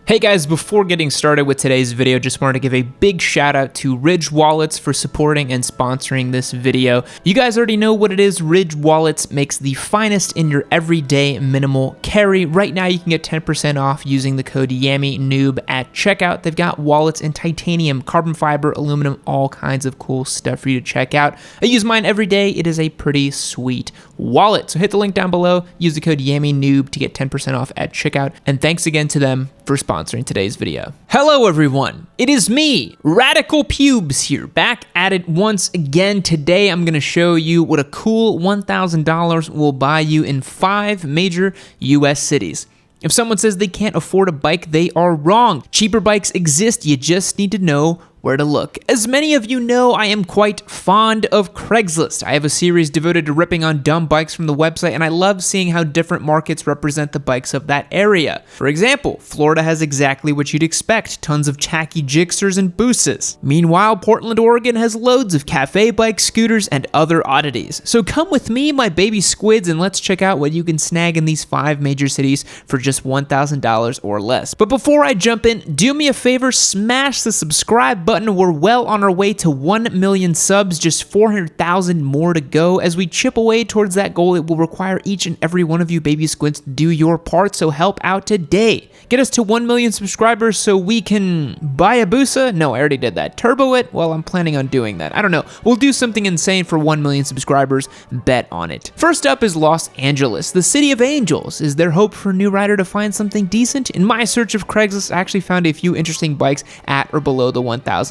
Hey guys, before getting started with today's video, just wanted to give a big shout out to Ridge Wallets for supporting and sponsoring this video. You guys already know what it is. Ridge Wallets makes the finest in your everyday minimal carry. Right now you can get 10% off using the code Yammie Noob at checkout. They've got wallets in titanium, carbon fiber, aluminum, all kinds of cool stuff for you to check out. I use mine every day. It is a pretty sweet wallet. So hit the link down below, use the code Yammie Noob to get 10% off at checkout. And thanks again to them for sponsoring today's video. Hello everyone, it is me, Radical Pubes here, back at it once again. Today I'm gonna show you what a cool $1,000 will buy you in 5 major US cities. If someone says they can't afford a bike, they are wrong. Cheaper bikes exist, you just need to know where to look. As many of you know, I am quite fond of Craigslist. I have a series devoted to ripping on dumb bikes from the website, and I love seeing how different markets represent the bikes of that area. For example, Florida has exactly what you'd expect, tons of tacky Gixxers and Busas. Meanwhile, Portland, Oregon has loads of cafe bikes, scooters, and other oddities. So come with me, my baby squids, and let's check out what you can snag in these 5 major cities for just $1,000 or less. But before I jump in, do me a favor, smash the subscribe button. We're well on our way to 1 million subs, just 400,000 more to go. As we chip away towards that goal, it will require each and every one of you baby squids to do your part, so help out today. Get us to 1 million subscribers so we can buy a Busa? No, I already did that. Turbo it? Well, I'm planning on doing that. I don't know. We'll do something insane for 1 million subscribers. Bet on it. First up is Los Angeles, the city of angels. Is there hope for a new rider to find something decent? In my search of Craigslist, I actually found a few interesting bikes at or below the $1,000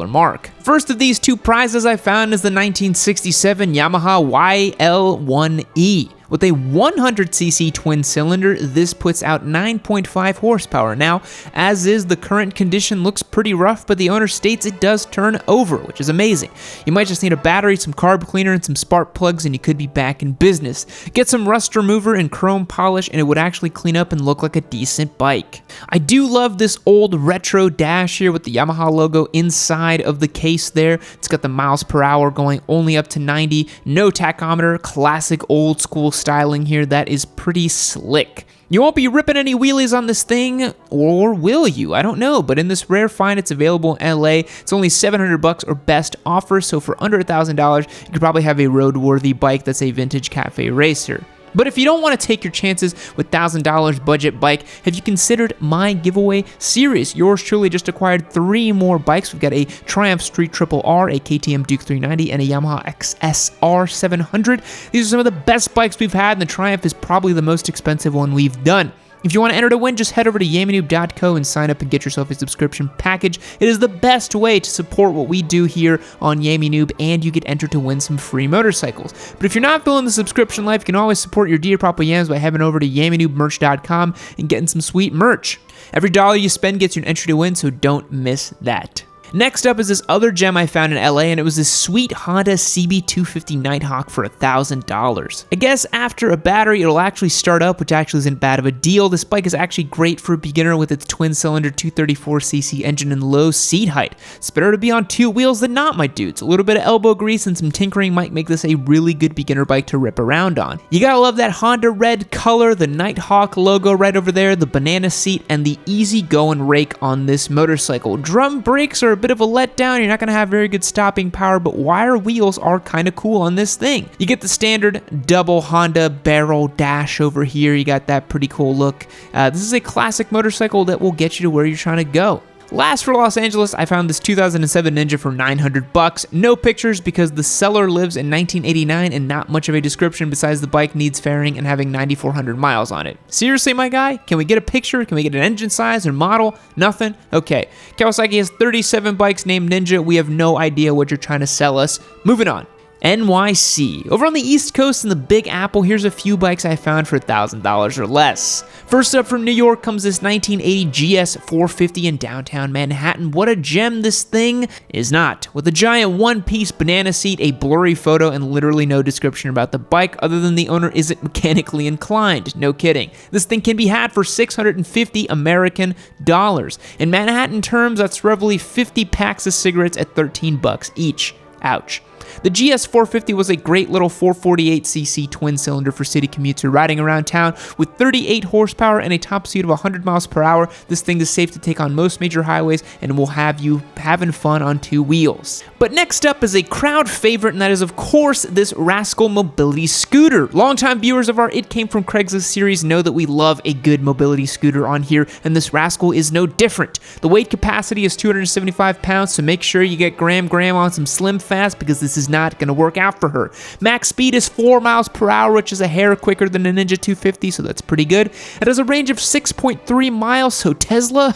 mark. First of these 2 prizes I found is the 1967 Yamaha YL1E. With a 100cc twin cylinder, this puts out 9.5 horsepower. Now, as is, the current condition looks pretty rough, but the owner states it does turn over, which is amazing. You might just need a battery, some carb cleaner, and some spark plugs, and you could be back in business. Get some rust remover and chrome polish, and it would actually clean up and look like a decent bike. I do love this old retro dash here with the Yamaha logo inside of the case there. It's got the miles per hour going only up to 90, no tachometer, classic old school styling here that is pretty slick. You won't be ripping any wheelies on this thing, or will you? I don't know, but in this rare find, it's available in LA. It's only $700 or best offer, so for under $1,000, you could probably have a roadworthy bike that's a vintage cafe racer. But if you don't want to take your chances with $1,000 budget bike, have you considered my giveaway series? Yours truly just acquired 3 more bikes. We've got a Triumph Street Triple R, a KTM Duke 390, and a Yamaha XSR 700. These are some of the best bikes we've had, and the Triumph is probably the most expensive one we've done. If you want to enter to win, just head over to yammienoob.co and sign up and get yourself a subscription package. It is the best way to support what we do here on Yammie Noob, and you get entered to win some free motorcycles. But if you're not feeling the subscription life, you can always support your Dear Papa Yams by heading over to yammienoobmerch.com and getting some sweet merch. Every dollar you spend gets you an entry to win, so don't miss that. Next up is this other gem I found in LA, and it was this sweet Honda CB250 Nighthawk for $1,000. I guess after a battery, it'll actually start up, which actually isn't bad of a deal. This bike is actually great for a beginner with its twin-cylinder 234cc engine and low seat height. It's better to be on 2 wheels than not, my dudes. A little bit of elbow grease and some tinkering might make this a really good beginner bike to rip around on. You gotta love that Honda red color, the Nighthawk logo right over there, the banana seat, and the easy-going rake on this motorcycle. Drum brakes are a bit of a letdown. You're not going to have very good stopping power, but wire wheels are kind of cool on this thing. You get the standard double Honda barrel dash over here. You got that pretty cool look. This is a classic motorcycle that will get you to where you're trying to go. Last for Los Angeles, I found this 2007 Ninja for $900. No pictures because the seller lives in 1989 and not much of a description besides the bike needs fairing and having 9,400 miles on it. Seriously, my guy? Can we get a picture? Can we get an engine size or model? Nothing? Okay. Kawasaki has 37 bikes named Ninja. We have no idea what you're trying to sell us. Moving on. NYC. Over on the East Coast in the Big Apple, here's a few bikes I found for $1,000 or less. First up from New York comes this 1980 GS 450 in downtown Manhattan. What a gem this thing is not. With a giant one-piece banana seat, a blurry photo, and literally no description about the bike other than the owner isn't mechanically inclined. No kidding. This thing can be had for $650 American dollars. In Manhattan terms, that's roughly 50 packs of cigarettes at $13 each. Ouch. The GS450 was a great little 448cc twin cylinder for city commutes or riding around town. With 38 horsepower and a top speed of 100 miles per hour, this thing is safe to take on most major highways and will have you having fun on two wheels. But next up is a crowd favorite, and that is of course this Rascal mobility scooter. Longtime viewers of our It Came From Craigslist series know that we love a good mobility scooter on here, and this Rascal is no different. The weight capacity is 275 pounds, so make sure you get Graham on some Slim Fast because this is not going to work out for her. Max speed is 4 miles per hour, which is a hair quicker than a Ninja 250, so that's pretty good. It has a range of 6.3 miles, so Tesla,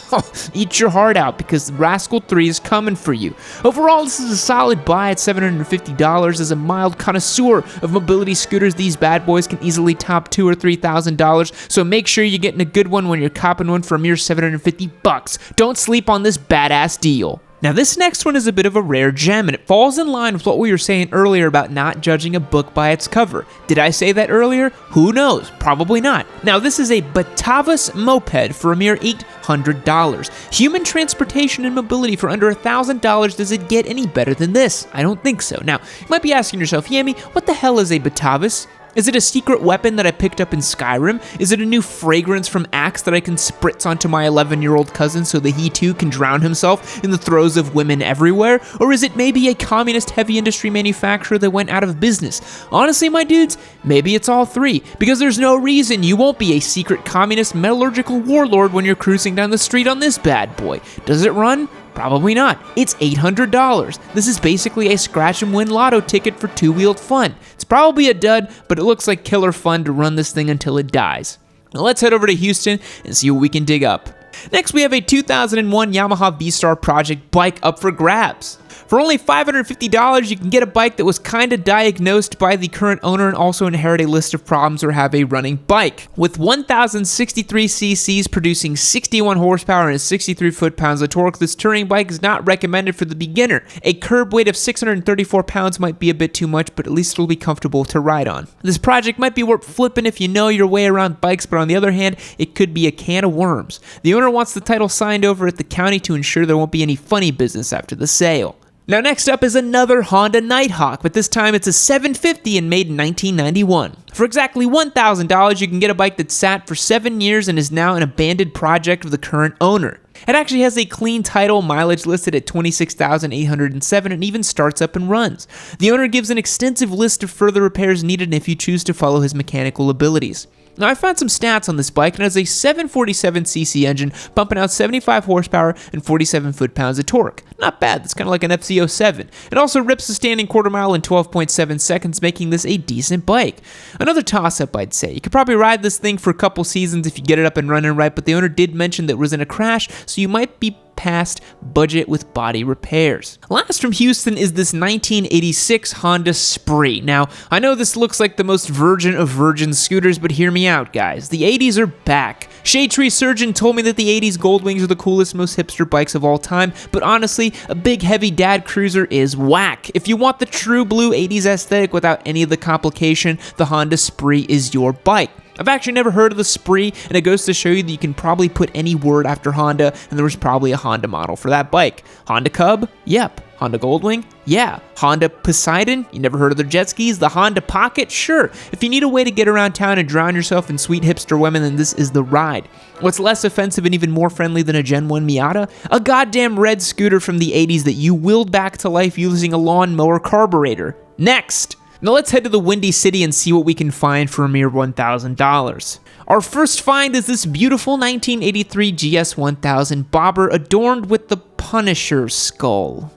eat your heart out because the Rascal 3 is coming for you. Overall, this is a solid buy at $750. As a mild connoisseur of mobility scooters, these bad boys can easily top $2,000 or $3,000, so make sure you're getting a good one when you're copping one for a mere $750. Don't sleep on this badass deal. Now this next one is a bit of a rare gem, and it falls in line with what we were saying earlier about not judging a book by its cover. Did I say that earlier? Who knows? Probably not. Now this is a Batavus moped for a mere $800. Human transportation and mobility for under $1,000. Does it get any better than this? I don't think so. Now, you might be asking yourself, Yammie, what the hell is a Batavus? Is it a secret weapon that I picked up in Skyrim? Is it a new fragrance from Axe that I can spritz onto my 11-year-old cousin so that he too can drown himself in the throes of women everywhere? Or is it maybe a communist heavy industry manufacturer that went out of business? Honestly, my dudes, maybe it's all three, because there's no reason you won't be a secret communist metallurgical warlord when you're cruising down the street on this bad boy. Does it run? Probably not. It's $800. This is basically a scratch and win lotto ticket for two-wheeled fun. It's probably a dud, but it looks like killer fun to run this thing until it dies. Now let's head over to Houston and see what we can dig up. Next, we have a 2001 Yamaha V-Star Project bike up for grabs. For only $550, you can get a bike that was kinda diagnosed by the current owner and also inherit a list of problems or have a running bike. With 1,063 cc's producing 61 horsepower and 63 foot-pounds of torque, this touring bike is not recommended for the beginner. A curb weight of 634 pounds might be a bit too much, but at least it'll be comfortable to ride on. This project might be worth flipping if you know your way around bikes, but on the other hand, it could be a can of worms. The owner wants the title signed over at the county to ensure there won't be any funny business after the sale. Now next up is another Honda Nighthawk, but this time it's a 750 and made in 1991. For exactly $1,000, you can get a bike that sat for 7 years and is now an abandoned project of the current owner. It actually has a clean title, mileage listed at 26,807, and even starts up and runs. The owner gives an extensive list of further repairs needed if you choose to follow his mechanical abilities. Now I found some stats on this bike, and it has a 747cc engine pumping out 75 horsepower and 47 foot-pounds of torque. Not bad, that's kind of like an FC07. It also rips the standing quarter mile in 12.7 seconds, making this a decent bike. Another toss-up, I'd say. You could probably ride this thing for a couple seasons if you get it up and running right, but the owner did mention that it was in a crash, so you might be past budget with body repairs. Last from Houston is this 1986 Honda Spree. Now, I know this looks like the most virgin of virgin scooters, but hear me out, guys. The 80s are back. Shade Tree Surgeon told me that the 80s Goldwings are the coolest, most hipster bikes of all time, but honestly, a big heavy dad cruiser is whack. If you want the true blue 80s aesthetic without any of the complication, the Honda Spree is your bike. I've actually never heard of the Spree, and it goes to show you that you can probably put any word after Honda, and there was probably a Honda model for that bike. Honda Cub? Yep. Honda Goldwing? Yeah. Honda Poseidon? You never heard of their jet skis? The Honda Pocket? Sure. If you need a way to get around town and drown yourself in sweet hipster women, then this is the ride. What's less offensive and even more friendly than a Gen 1 Miata? A goddamn red scooter from the 80s that you willed back to life using a lawnmower carburetor. Next! Now let's head to the Windy City and see what we can find for a mere $1,000. Our first find is this beautiful 1983 GS1000 bobber adorned with the Punisher skull.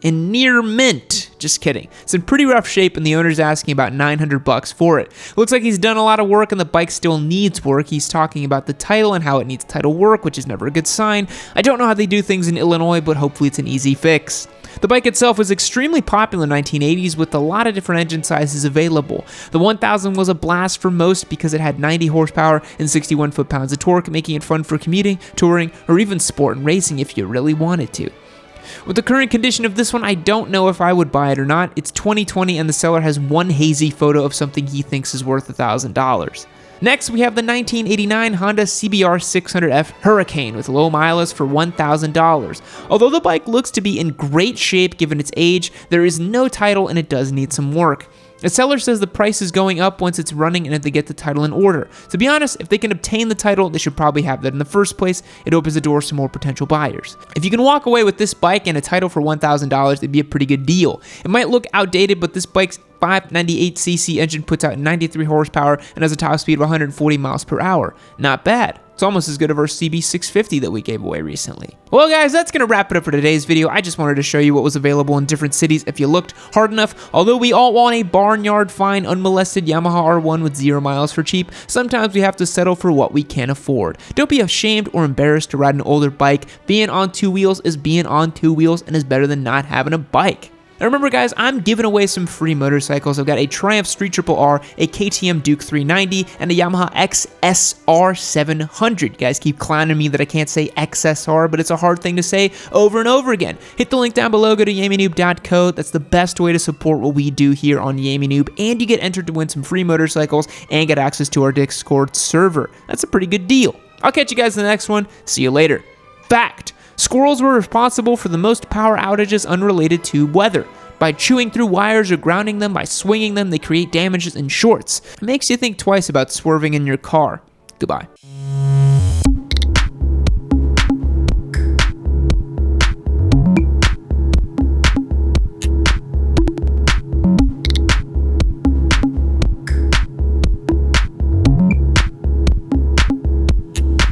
In near mint. Just kidding. It's in pretty rough shape and the owner's asking about $900 for it. Looks like he's done a lot of work and the bike still needs work. He's talking about the title and how it needs title work, which is never a good sign. I don't know how they do things in Illinois, but hopefully it's an easy fix. The bike itself was extremely popular in the 1980s with a lot of different engine sizes available. The 1000 was a blast for most because it had 90 horsepower and 61 foot-pounds of torque, making it fun for commuting, touring, or even sport and racing if you really wanted to. With the current condition of this one, I don't know if I would buy it or not. It's 2020 and the seller has one hazy photo of something he thinks is worth $1,000. Next, we have the 1989 Honda CBR 600F Hurricane with low mileage for $1,000. Although the bike looks to be in great shape given its age, there is no title and it does need some work. The seller says the price is going up once it's running and if they get the title in order. To be honest, if they can obtain the title, they should probably have that in the first place. It opens the doors to more potential buyers. If you can walk away with this bike and a title for $1,000, it'd be a pretty good deal. It might look outdated, but this bike's 598cc engine puts out 93 horsepower and has a top speed of 140 miles per hour. Not bad. It's almost as good as our CB650 that we gave away recently. Well guys, that's going to wrap it up for today's video. I just wanted to show you what was available in different cities if you looked hard enough. Although we all want a barnyard fine, unmolested Yamaha R1 with 0 miles for cheap, sometimes we have to settle for what we can't afford. Don't be ashamed or embarrassed to ride an older bike. Being on 2 wheels is being on 2 wheels and is better than not having a bike. And remember guys, I'm giving away some free motorcycles. I've got a Triumph Street Triple R, a KTM Duke 390, and a Yamaha XSR 700. You guys keep clowning me that I can't say XSR, but it's a hard thing to say over and over again. Hit the link down below, go to YammieNoob.co. That's the best way to support what we do here on Yammie Noob, and you get entered to win some free motorcycles and get access to our Discord server. That's a pretty good deal. I'll catch you guys in the next one. See you later. Fact: squirrels were responsible for the most power outages unrelated to weather. By chewing through wires or grounding them, by swinging them, they create damages in shorts. It makes you think twice about swerving in your car. Goodbye.